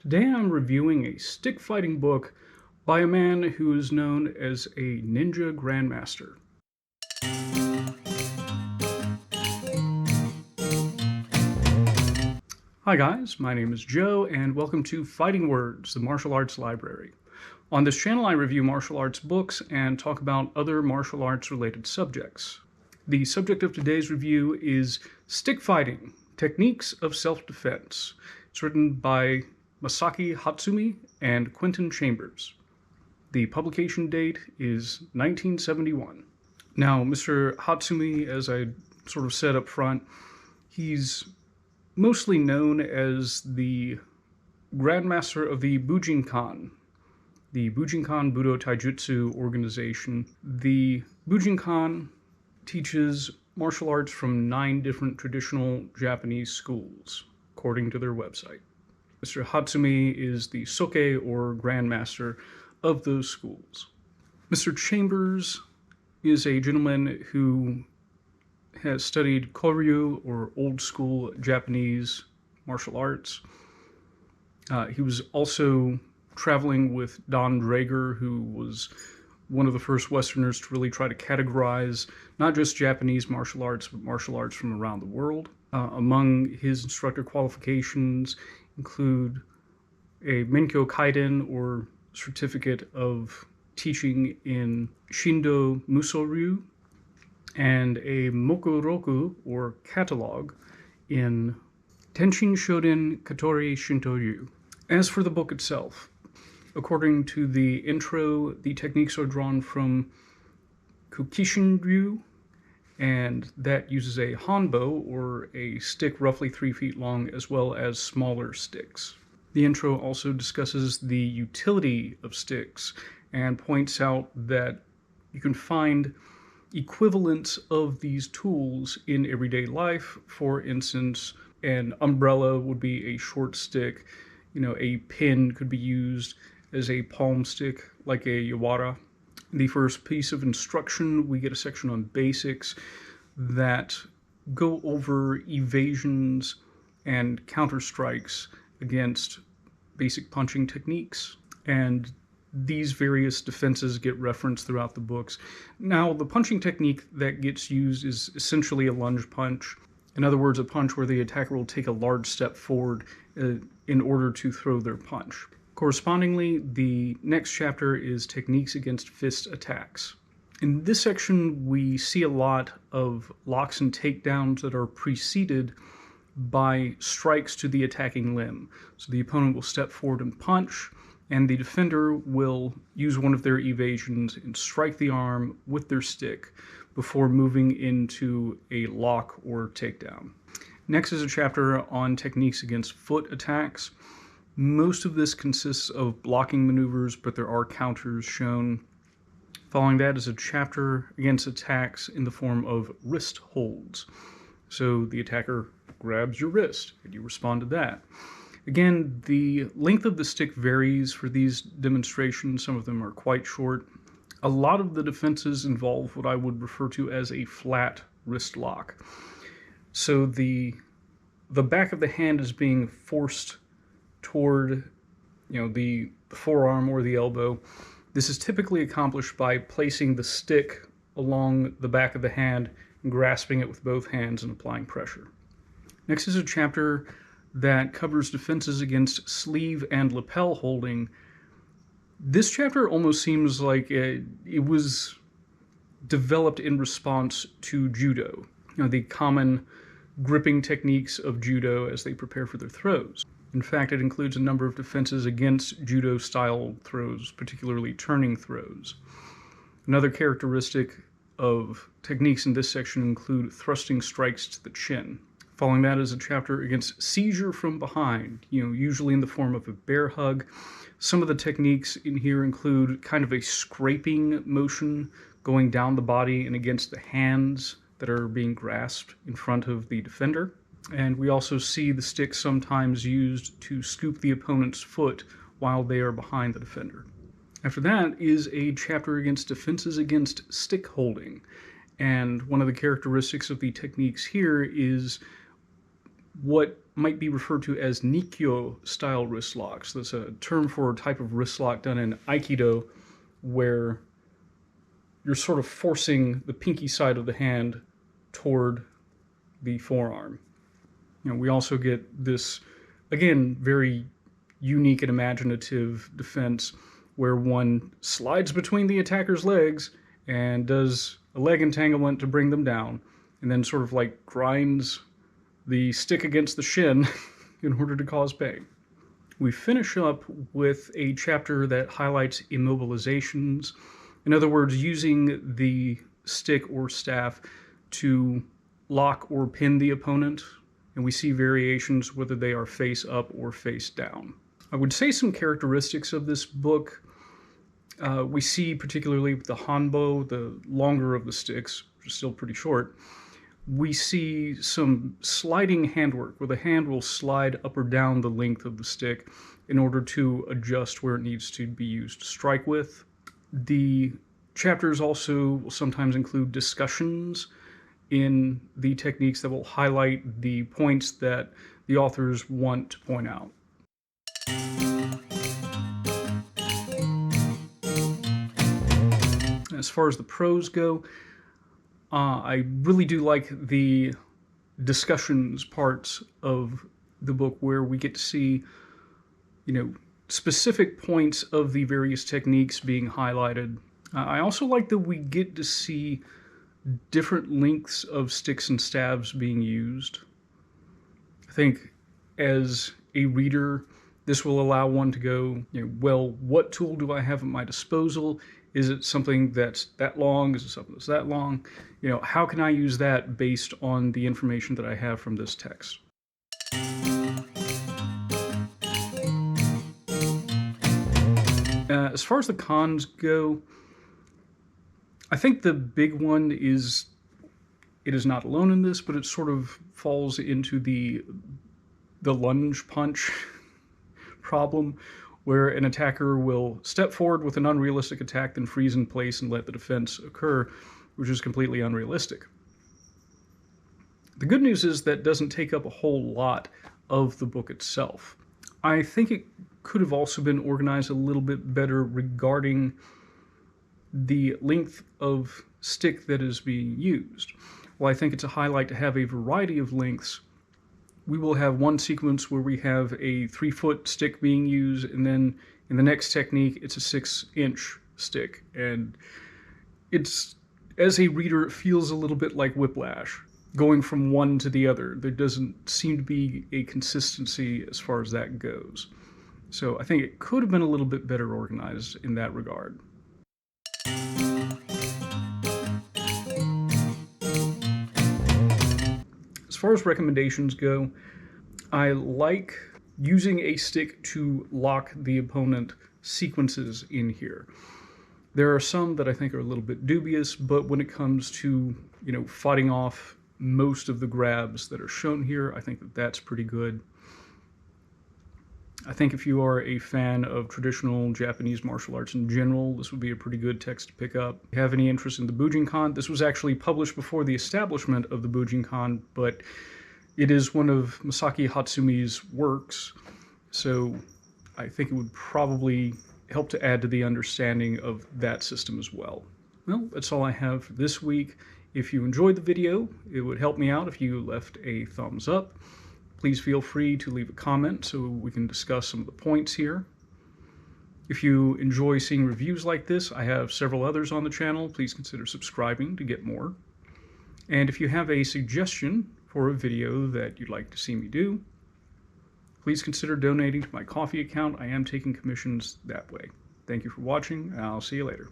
Today I'm reviewing a stick fighting book by a man who is known as a ninja grandmaster. Hi guys, my name is Joe and welcome to Fighting Words, the martial arts library. On this channel I review martial arts books and talk about other martial arts related subjects. The subject of today's review is Stick Fighting, Techniques of Self-Defense. It's written by Masaaki Hatsumi and Quentin Chambers. The publication date is 1971. Now, Mr. Hatsumi, as I sort of said up front, he's mostly known as the Grandmaster of the Bujinkan Budo Taijutsu organization. The Bujinkan teaches martial arts from 9 different traditional Japanese schools, according to their website. Mr. Hatsumi is the soke, or grandmaster, of those schools. Mr. Chambers is a gentleman who has studied Koryu, or old school Japanese martial arts. He was also traveling with Don Draeger, who was one of the first Westerners to really try to categorize not just Japanese martial arts, but martial arts from around the world. Among his instructor qualifications include a Menkyo Kaiden, or certificate of teaching in Shindo Musoryu, and a Mokoroku, or catalog, in Tenshin Shoden Katori Shintoryu. As for the book itself, according to the intro, the techniques are drawn from Kukishinryu, and that uses a hanbo, or a stick roughly 3 feet long, as well as smaller sticks. The intro also discusses the utility of sticks and points out that you can find equivalents of these tools in everyday life. For instance, an umbrella would be a short stick. A pin could be used as a palm stick, like a yawara. The first piece of instruction, we get a section on basics that go over evasions and counter strikes against basic punching techniques, and these various defenses get referenced throughout the books. Now, the punching technique that gets used is essentially a lunge punch. In other words, a punch where the attacker will take a large step forward in order to throw their punch. Correspondingly, the next chapter is techniques against fist attacks. In this section, we see a lot of locks and takedowns that are preceded by strikes to the attacking limb. So the opponent will step forward and punch, and the defender will use one of their evasions and strike the arm with their stick before moving into a lock or takedown. Next is a chapter on techniques against foot attacks. Most of this consists of blocking maneuvers, but there are counters shown. Following that is a chapter against attacks in the form of wrist holds. So the attacker grabs your wrist, and you respond to that. Again, the length of the stick varies for these demonstrations. Some of them are quite short. A lot of the defenses involve what I would refer to as a flat wrist lock. So the back of the hand is being forced toward the forearm or the elbow. This is typically accomplished by placing the stick along the back of the hand and grasping it with both hands and applying pressure. Next is a chapter that covers defenses against sleeve and lapel holding. This chapter almost seems like it was developed in response to judo, the common gripping techniques of judo as they prepare for their throws. In fact, it includes a number of defenses against judo-style throws, particularly turning throws. Another characteristic of techniques in this section include thrusting strikes to the chin. Following that is a chapter against seizure from behind, usually in the form of a bear hug. Some of the techniques in here include kind of a scraping motion going down the body and against the hands that are being grasped in front of the defender. And we also see the stick sometimes used to scoop the opponent's foot while they are behind the defender. After that is a chapter against defenses against stick holding. And one of the characteristics of the techniques here is what might be referred to as Nikyo style wrist locks. That's a term for a type of wrist lock done in Aikido where you're sort of forcing the pinky side of the hand toward the forearm. We also get this, again, very unique and imaginative defense where one slides between the attacker's legs and does a leg entanglement to bring them down, and then sort of like grinds the stick against the shin in order to cause pain. We finish up with a chapter that highlights immobilizations. In other words, using the stick or staff to lock or pin the opponent, and we see variations whether they are face up or face down. I would say some characteristics of this book. We see particularly with the hanbo, the longer of the sticks, which is still pretty short, we see some sliding handwork where the hand will slide up or down the length of the stick in order to adjust where it needs to be used to strike with. The chapters also will sometimes include discussions in the techniques that will highlight the points that the authors want to point out. As far as the prose go, I really do like the discussions parts of the book where we get to see, specific points of the various techniques being highlighted. I also like that we get to see different lengths of sticks and staves being used. I think as a reader, this will allow one to go, well, what tool do I have at my disposal? Is it something that's that long? Is it something that's that long? How can I use that based on the information that I have from this text? As far as the cons go, I think the big one is it is not alone in this, but it sort of falls into the lunge punch problem, where an attacker will step forward with an unrealistic attack, then freeze in place and let the defense occur, which is completely unrealistic. The good news is that doesn't take up a whole lot of the book itself. I think it could have also been organized a little bit better regarding the length of stick that is being used. While I think it's a highlight to have a variety of lengths, we will have one sequence where we have a 3-foot stick being used, and then in the next technique, it's a 6-inch stick. And it's, as a reader, it feels a little bit like whiplash, going from one to the other. There doesn't seem to be a consistency as far as that goes. So I think it could have been a little bit better organized in that regard. As far as recommendations go, I like using a stick to lock the opponent sequences in here. There are some that I think are a little bit dubious, but when it comes to, fighting off most of the grabs that are shown here, I think that that's pretty good. I think if you are a fan of traditional Japanese martial arts in general, this would be a pretty good text to pick up. If you have any interest in the Bujinkan, this was actually published before the establishment of the Bujinkan, but it is one of Masaaki Hatsumi's works, so I think it would probably help to add to the understanding of that system as well. Well, that's all I have for this week. If you enjoyed the video, it would help me out if you left a thumbs up. Please feel free to leave a comment so we can discuss some of the points here. If you enjoy seeing reviews like this, I have several others on the channel. Please consider subscribing to get more. And if you have a suggestion for a video that you'd like to see me do, please consider donating to my Ko-fi account. I am taking commissions that way. Thank you for watching, and I'll see you later.